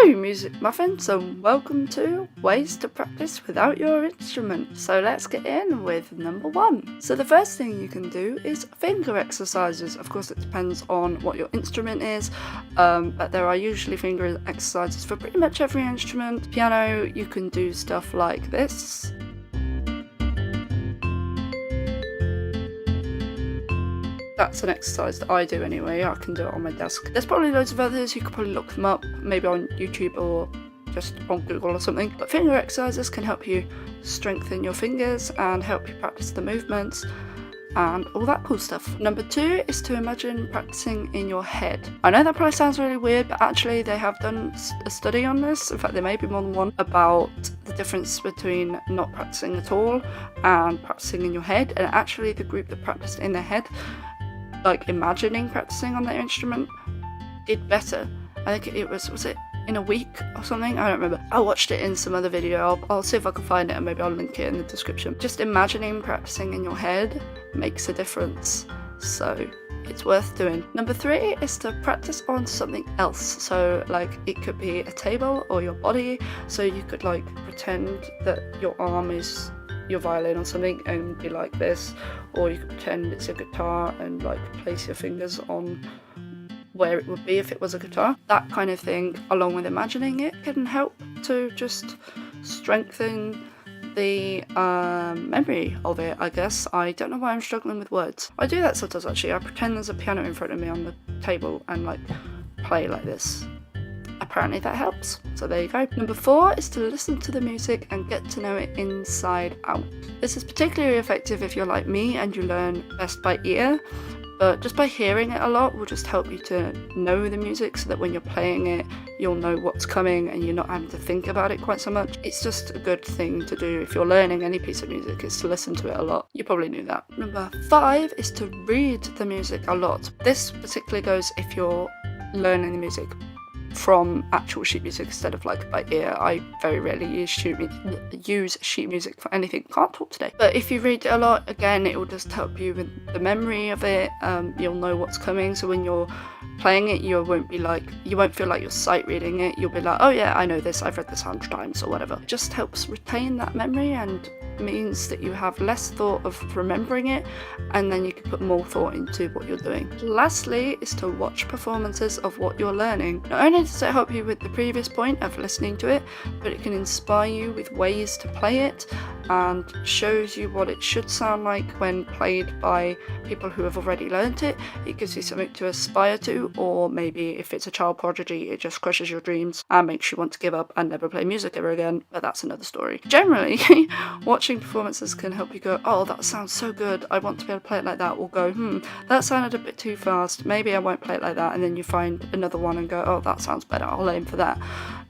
Hello music muffins and welcome to Ways to Practice Without Your Instrument. So let's get in with number 1. So the first thing you can do is finger exercises. Of course it depends on what your instrument is, but there are usually finger exercises for pretty much every instrument. Piano, you can do stuff like this. That's an exercise that I do anyway. I can do it on my desk. There's probably loads of others. You could probably look them up, maybe on YouTube or just on Google or something. But finger exercises can help you strengthen your fingers and help you practice the movements and all that cool stuff. Number 2 is to imagine practicing in your head. I know that probably sounds really weird, but actually they have done a study on this. In fact, there may be more than one, about the difference between not practicing at all and practicing in your head. And actually the group that practiced in their head, like imagining practicing on their instrument, did better. I think it was it in a week or something? I don't remember. I watched it in some other video. I'll see if I can find it and maybe I'll link it in the description. Just imagining practicing in your head makes a difference, so it's worth doing. Number 3 is to practice on something else. So like it could be a table or your body, so you could like pretend that your arm is your violin or something and be like this, or you could pretend it's a guitar and like place your fingers on where it would be if it was a guitar. That kind of thing, along with imagining it, can help to just strengthen the memory of it, I guess. I don't know why I'm struggling with words. I do that sometimes actually. I pretend there's a piano in front of me on the table and like play like this. Apparently that helps, so there you go. Number 4 is to listen to the music and get to know it inside out. This is particularly effective if you're like me and you learn best by ear, but just by hearing it a lot will just help you to know the music, so that when you're playing it you'll know what's coming and you're not having to think about it quite so much. It's just a good thing to do if you're learning any piece of music, is to listen to it a lot. You probably knew that. Number 5 is to read the music a lot. This particularly goes if you're learning the music from actual sheet music instead of like by ear. I very rarely use sheet music for anything. Can't talk today. But if you read it a lot, again, it will just help you with the memory of it. You'll know what's coming, so when you're playing it you won't feel like you're sight reading it. You'll be like, oh yeah, I know this, I've read this 100 times or whatever. It just helps retain that memory and means that you have less thought of remembering it, and then you can put more thought into what you're doing. Lastly is to watch performances of what you're learning. Not only does it help you with the previous point of listening to it, but it can inspire you with ways to play it and shows you what it should sound like when played by people who have already learnt it. It gives you something to aspire to, or maybe if it's a child prodigy it just crushes your dreams and makes you want to give up and never play music ever again, but that's another story. Generally watching performances can help you go, oh that sounds so good, I want to be able to play it like that, or go, that sounded a bit too fast, maybe I won't play it like that, and then you find another one and go, oh that sounds better, I'll aim for that.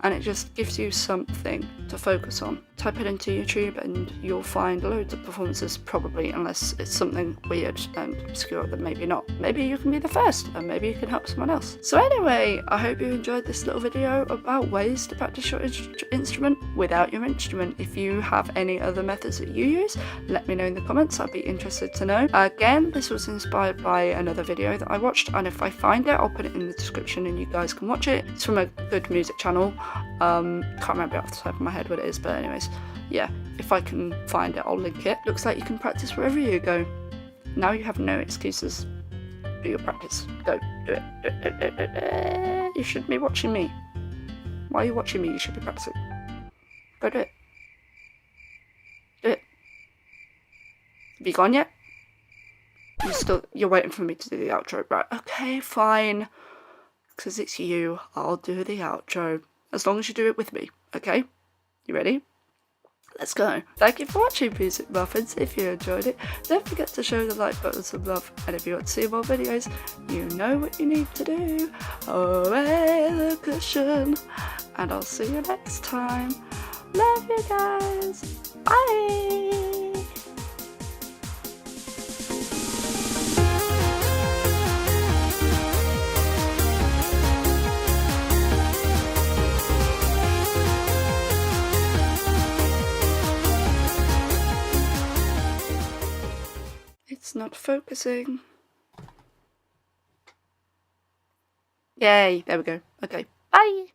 And it just gives you something to focus on. Type it into YouTube and you'll find loads of performances, probably, unless it's something weird and obscure that maybe not. Maybe you can be the first and maybe you can help someone else. So anyway, I hope you enjoyed this little video about ways to practice your instrument without your instrument. If you have any other methods that you use, let me know in the comments. I'd be interested to know. Again, this was inspired by another video that I watched, and if I find it I'll put it in the description and you guys can watch it. It's from a good music channel. Can't remember off the top of my head what it is, but anyways, yeah, if I can find it I'll link it. Looks like you can practice wherever you go. Now you have no excuses. Do your practice. Go do it. You shouldn't be watching me. Why are you watching me? You should be practicing. Go do it. Do it. Have you gone yet? You're waiting for me to do the outro, right? Okay, fine. Because it's you, I'll do the outro. As long as you do it with me, okay? You ready? Let's go. Thank you for watching Music Muffins. If you enjoyed it, don't forget to show the like button some love. And if you want to see more videos, you know what you need to do. Away the cushion. And I'll see you next time. Love you guys. Bye. It's not focusing. Yay, there we go. Okay, bye.